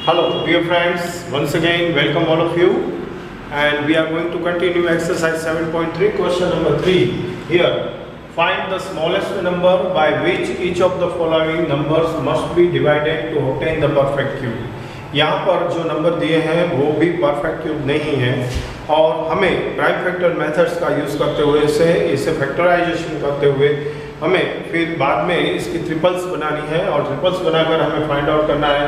Hello dear friends, once again welcome all of you, and we are going to continue exercise 7.3 question number 3. Here, find the smallest number by which each of the following numbers must be divided to obtain the perfect cube. यहाँ पर जो number दिए हैं वो भी perfect cube नहीं है और हमें प्राइम फैक्टर मेथड्स का यूज़ करते हुए इसे फैक्टराइजेशन करते हुए हमें फिर बाद में इसकी ट्रिपल्स बनानी है और ट्रिपल्स बनाकर हमें फाइंड आउट करना है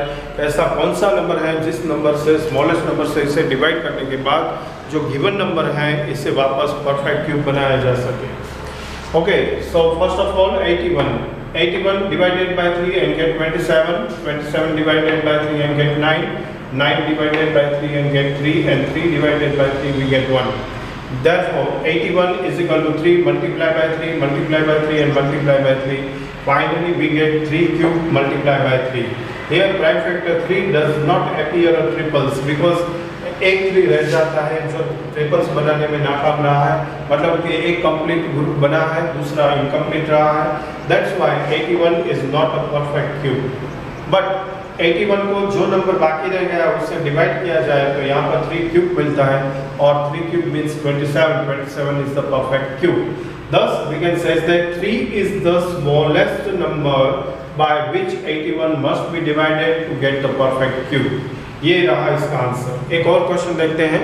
ऐसा कौन सा नंबर है जिस नंबर से स्मॉलेस्ट नंबर से इसे डिवाइड करने के बाद जो गिवन नंबर है इसे वापस परफेक्ट क्यूब बनाया जा सके. Okay, so first of all 81 divided by 3 and get 27 divided by 3 and get 9 divided by 3 and get 3, and 3 divided by 3 we get 1. Therefore 81 is equal to 3 multiply by 3 multiply by 3 and multiply by 3. Finally we get 3 cube multiply by 3. Here prime factor 3 does not appear on triples because एक 3 रह जाता है जो triples बनाने में नाकाम रहा है, मतलब कि एक कंप्लीट ग्रुप बना है दूसरा इनकम्प्लीट रहा है. That's why 81 is not a perfect cube. But 81 को जो नंबर बाकी रह गया उससे डिवाइड किया जाए तो यहाँ पर 3 क्यूब मिलता है और 3 cube means 27 is the perfect cube. Thus we can say that 3 is the smallest number by which 81 must be divided to get the perfect cube. ये रहा इसका आंसर. एक और क्वेश्चन देखते हैं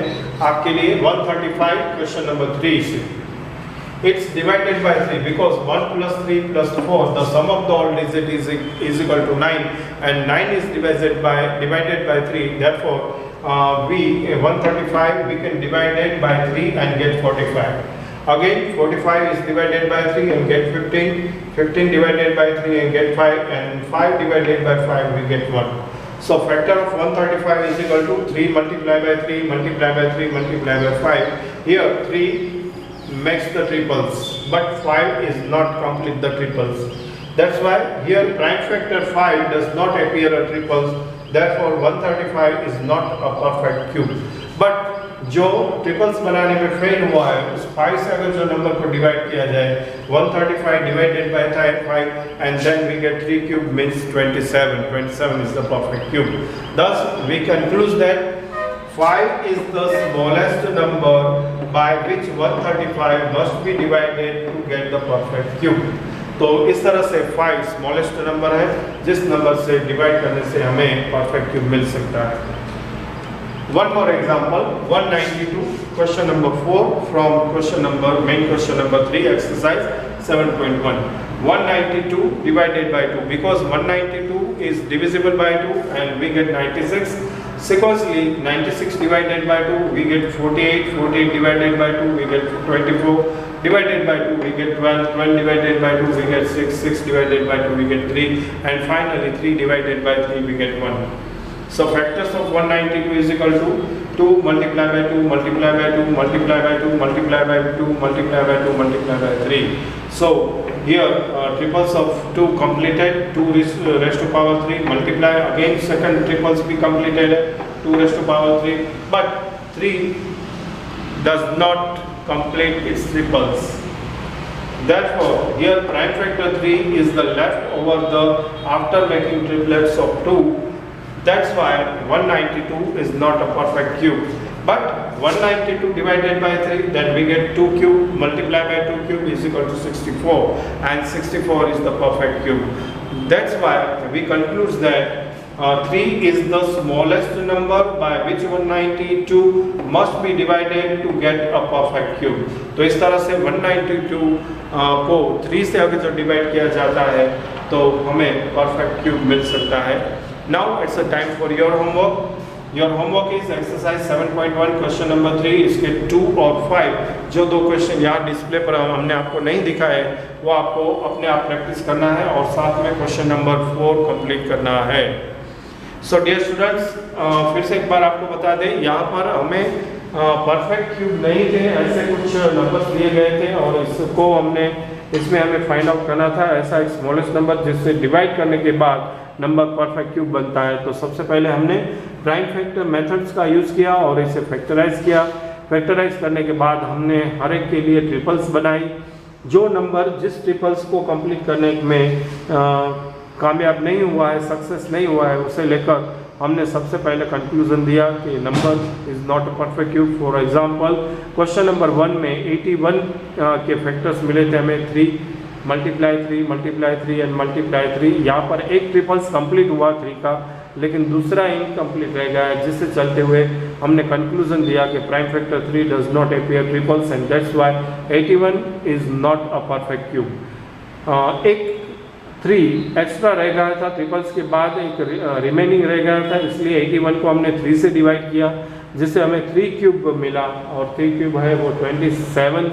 आपके लिए 135 क्वेश्चन नंबर 3 से. It's divided by 3 because 1 plus 3 plus 4 the sum of the all digit is equal to 9 and 9 is divided by 3. Therefore 135 we can divide it by 3 and get 45. Again 45 is divided by 3 and get 15 divided by 3 and get 5, and 5 divided by 5 we get 1. So factor of 135 is equal to 3 multiply by 3 multiply by 3 multiply by 5. Here 3 makes the triples but 5 is not complete the triples. That's why here prime factor 5 does not appear a triples. Therefore 135 is not a perfect cube. But जो triples बनाने में fail हुआ है उस 5 से अगर जो number को डिवाइड किया जाए 135 divided by 5 and then we get 3 cube means 27 is the perfect cube. Thus we conclude that 5 is the smallest number by which 135 must be divided to get the perfect cube. तो इस तरह से 5 smallest number है जिस number से divide करने से हमें परफेक्ट क्यूब मिल सकता है. One more example, 192 question number 4 from main question number 3 exercise 7.1. 192 divided by 2 because 192 is divisible by 2 and we get 96. Sequentially 96 divided by 2 we get 48 divided by 2 we get 24, divided by 2 we get 12 divided by 2 we get 6 divided by 2 we get 3, and finally 3 divided by 3 we get 1. So factors of 192 is equal to 2 multiply by 2 multiply by 2 multiply by 2 multiply by 2 multiply by 2 multiply by 3. So here triples of 2 completed, 2 raised to power 3 multiply again second triples be completed 2 raised to power 3, but 3 does not complete its triples. Therefore here prime factor 3 is the left over the after making triplets of 2. That's why 192 is not a perfect cube. But 192 divided by 3, then we get 2 cube multiplied by 2 cube is equal to 64, and 64 is the perfect cube. That's why we conclude that 3 is the smallest number by which 192 must be divided to get a perfect cube. तो इस तरह से 192 को 3 से अगर जो divide किया जाता है तो हमें परफेक्ट क्यूब मिल सकता है. Now it's a time for your homework. Your homework is exercise 7.1 question number 3. इसके 2 और 5 जो दो क्वेश्चन यहाँ डिस्प्ले पर हमने आपको नहीं दिखाए वो आपको अपने आप प्रैक्टिस करना है और साथ में क्वेश्चन नंबर 4 कंप्लीट करना है. सो डियर स्टूडेंट्स, फिर से एक बार आपको बता दें यहाँ पर हमें परफेक्ट क्यूब नहीं थे, ऐसे कुछ नंबर्स दिए गए थे और इसको इसमें हमें फाइंड आउट करना था ऐसा एक स्मॉलेस्ट नंबर जिससे डिवाइड करने के बाद नंबर परफेक्ट क्यूब बनता है. तो सबसे पहले हमने प्राइम फैक्टर मेथड्स का यूज़ किया और इसे फैक्टराइज किया. फैक्टराइज करने के बाद हमने हर एक के लिए ट्रिपल्स बनाई. जो नंबर जिस ट्रिपल्स को कंप्लीट करने में कामयाब नहीं हुआ है, सक्सेस नहीं हुआ है, उसे लेकर हमने सबसे पहले कंक्लूजन दिया कि number is not a perfect cube. For example question number 1 में 81 के फैक्टर्स मिले थे हमें 3 मल्टीप्लाई 3 एंड मल्टीप्लाई 3। यहाँ पर एक ट्रिपल्स कंप्लीट हुआ 3 का, लेकिन दूसरा इनकम्प्लीट रह गया है, जिससे चलते हुए हमने कंक्लूजन दिया कि prime factor 3 does not appear triples and that's why 81 is not a perfect cube. एक 3 एक्स्ट्रा रह गया था, ट्रिपल्स के बाद एक रिमेनिंग रह गया था, इसलिए 81 को हमने 3 से डिवाइड किया, जिससे हमें 3 क्यूब मिला और 3 क्यूब है वो 27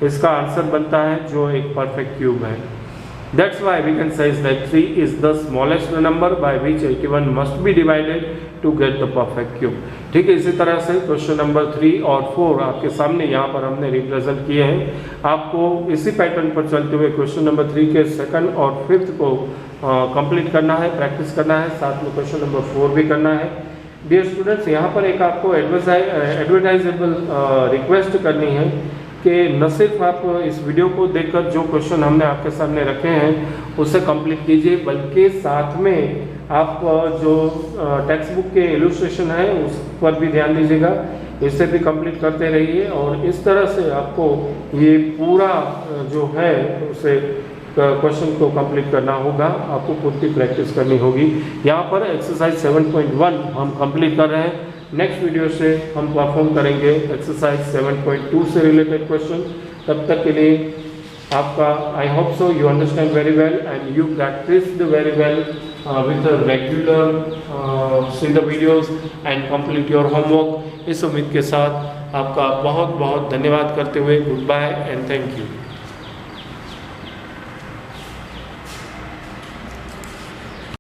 इसका आंसर बनता है, जो एक परफेक्ट क्यूब है। That's why we can say that 3 is the smallest number by which 81 must be divided to get the perfect cube। ठीक है, इसी तरह से क्वेश्चन नंबर 3 और 4 आपके सामने यहाँ पर हमने रिप्रेजेंट किए हैं। आपको इसी पैटर्न पर चलते हुए क्वेश्चन नंबर 3 के सेकंड और फिफ्थ को कंप्लीट करना है, प्रैक्टिस करना है, साथ में क्वेश्चन नंबर 4 भी करना है। डियर स्टूडेंट्स, यहाँ पर एक आपको एडवर्टाइजेबल रिक्वेस्ट करनी है कि न सिर्फ आप इस वीडियो को देखकर जो क्वेश्चन हमने आपके सामने रखे हैं उसे कंप्लीट कीजिए, बल्कि साथ में आप जो टेक्स्ट बुक के इलस्ट्रेशन है उस पर भी ध्यान दीजिएगा, इसे भी कंप्लीट करते रहिए। और इस तरह से आपको ये पूरा जो है उसे क्वेश्चन को कंप्लीट करना होगा, आपको पूरी प्रैक्टिस करनी होगी। यहाँ पर एक्सरसाइज 7.1 हम कंप्लीट कर रहे हैं। नेक्स्ट वीडियो से हम परफॉर्म करेंगे एक्सरसाइज 7.2 से रिलेटेड क्वेश्चन। तब तक के लिए आपका I hope so you understand very well and you practised very well with regular see the videos and complete your homework. इस उम्मीद के साथ आपका बहुत बहुत धन्यवाद करते हुए goodbye and thank you.